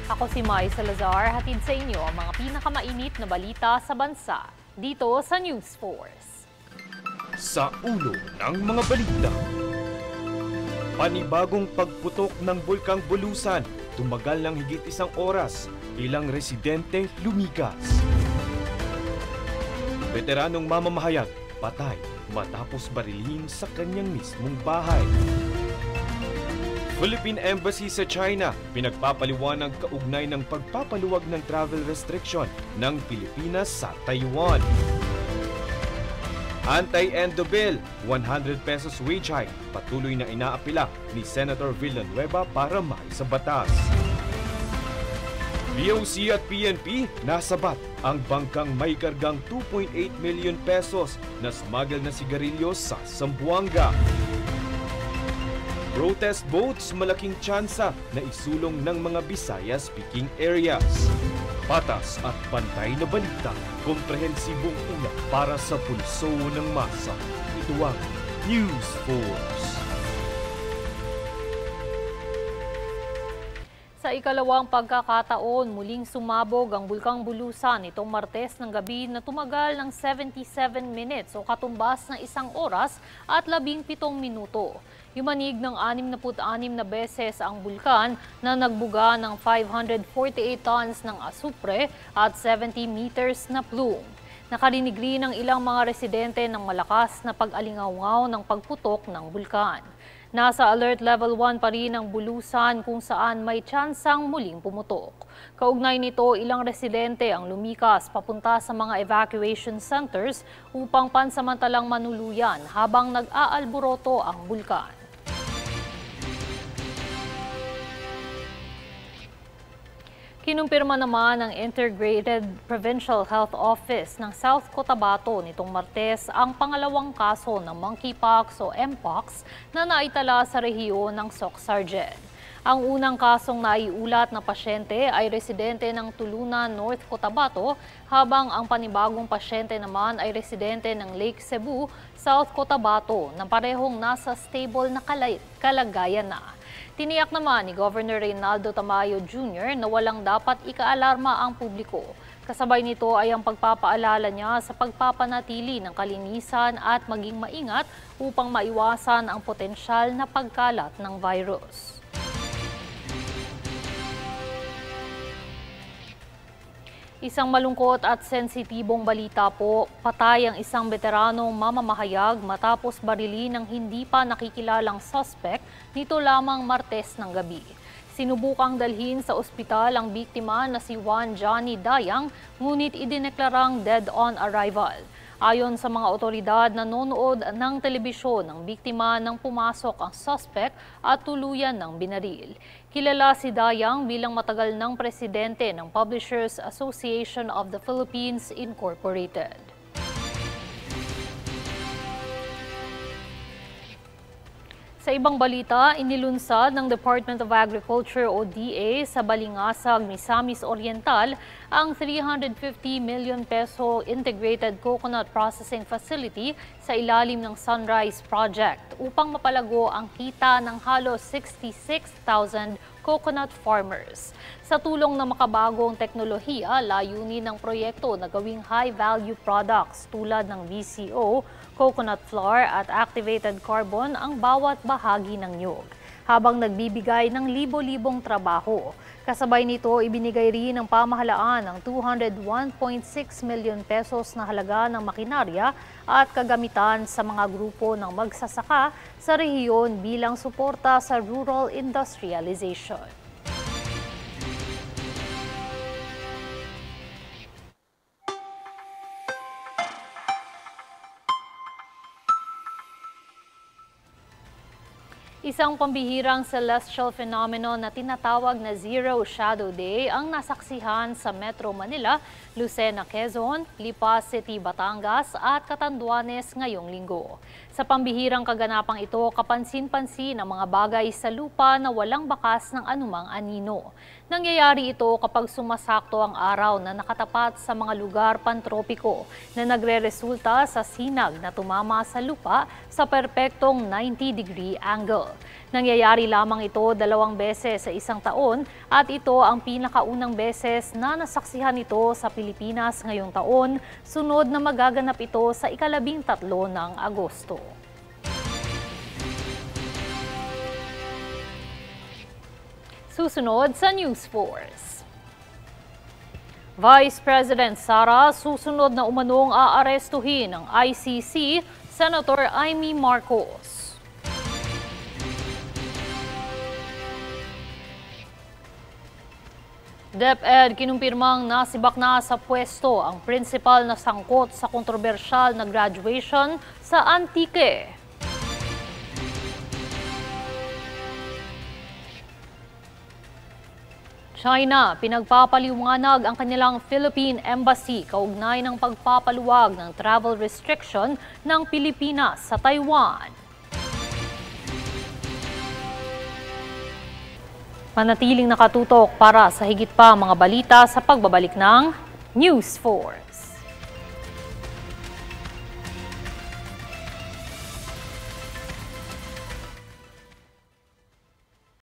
Ako si Mai Salazar, hatid sa inyo ang mga pinakamainit na balita sa bansa dito sa News Force. Sa ulo ng mga balita. Panibagong pagputok ng Bulkang Bulusan, tumagal ng higit 1 oras, ilang residente lumikas. Veteranong mamamahayag, patay matapos barilhin sa kanyang mismong bahay. Philippine Embassy sa China, pinagpapaliwanag kaugnay ng pagpapaluwag ng travel restriction ng Pilipinas sa Taiwan. Anti-Endo Bill, 100 pesos wage hike, patuloy na inaapila ni Senator Villanueva para maisabatas. BOC at PNP, nasabat ang bangkang may kargang 2.8 million pesos na smuggle na sigarilyo sa Zamboanga. Protest boats, malaking tsansa na isulong ng mga Bisaya-speaking areas. Patas at pantay na balita, komprehensibong ulat para sa pulso ng masa. Ito ang News Force. Sa ikalawang pagkakataon, muling sumabog ang Bulkang Bulusan itong Martes ng gabi na tumagal ng 77 minutes o katumbas ng 1 oras at 17 minuto. Yumanig ng 66 na beses ang bulkan na nagbuga ng 548 tons ng asupre at 70 meters na plume. Nakarinig rin ng ilang mga residente ng malakas na pag-alingaw ng pagputok ng bulkan. Nasa alert level 1 pa rin ang Bulusan kung saan may tsansang muling pumutok. Kaugnay nito, ilang residente ang lumikas papunta sa mga evacuation centers upang pansamantalang manuluyan habang nag-aalboroto ang bulkan. Kinumpirma naman ng Integrated Provincial Health Office ng South Cotabato nitong Martes ang pangalawang kaso ng monkeypox o mpox na naitala sa rehiyon ng Soc-Sargen. Ang unang kasong naiulat na pasyente ay residente ng Tulunan, North Cotabato, habang ang panibagong pasyente naman ay residente ng Lake Cebu, South Cotabato, na parehong nasa stable na kalagayan na. Tiniyak naman ni Governor Reynaldo Tamayo Jr. na walang dapat ikaalarma ang publiko. Kasabay nito ay ang pagpapaalala niya sa pagpapanatili ng kalinisan at maging maingat upang maiwasan ang potensyal na pagkalat ng virus. Isang malungkot at sensitibong balita po, patay ang isang veteranong mamamahayag matapos barilin ng hindi pa nakikilalang suspect nito lamang Martes ng gabi. Sinubukang dalhin sa ospital ang biktima na si Juan Johnny Dayang, ngunit idineklarang dead on arrival. Ayon sa mga otoridad, nanonood ng telebisyon ang biktima nang pumasok ang suspect at tuluyan ng binaril. Kilala si Dayang bilang matagal ng presidente ng Publishers Association of the Philippines Incorporated. Sa ibang balita, inilunsad ng Department of Agriculture o DA sa Balingasag, Misamis Oriental ang 350 million peso Integrated Coconut Processing Facility sa ilalim ng Sunrise Project upang mapalago ang kita ng halos 66,000 coconut farmers. Sa tulong ng makabagong teknolohiya, layunin ng proyekto na gawing high-value products tulad ng VCO, coconut flour at activated carbon ang bawat bahagi ng niyog, habang nagbibigay ng libo-libong trabaho. Kasabay nito, ibinigay rin ng pamahalaan ng 201.6 million pesos na halaga ng makinarya at kagamitan sa mga grupo ng magsasaka sa rehiyon bilang suporta sa rural industrialization. Isang pambihirang celestial phenomenon na tinatawag na Zero Shadow Day ang nasaksihan sa Metro Manila, Lucena, Quezon, Lipa City, Batangas at Catanduanes ngayong linggo. Sa pambihirang kaganapang ito, kapansin-pansin ang mga bagay sa lupa na walang bakas ng anumang anino. Nangyayari ito kapag sumasakto ang araw na nakatapat sa mga lugar pantropiko na nagre-resulta sa sinag na tumama sa lupa sa perpektong 90-degree angle. Nangyayari lamang ito 2 beses sa isang taon at ito ang pinakaunang beses na nasaksihan ito sa Pilipinas ngayong taon, sunod na magaganap ito sa ika-13 ng Agosto. Susunod sa News Force. Vice President Sara susunod na umanong aarestuhin ng ICC Senator Amy Marcos. DepEd kinumpirmang nasibak na sa pwesto ang principal na sangkot sa kontrobersyal na graduation sa Antique. China, pinagpapaliwanag ang kanilang Philippine Embassy kaugnay ng pagpapaluwag ng travel restriction ng Pilipinas sa Taiwan. Manatiling nakatutok para sa higit pa mga balita sa pagbabalik ng News 4.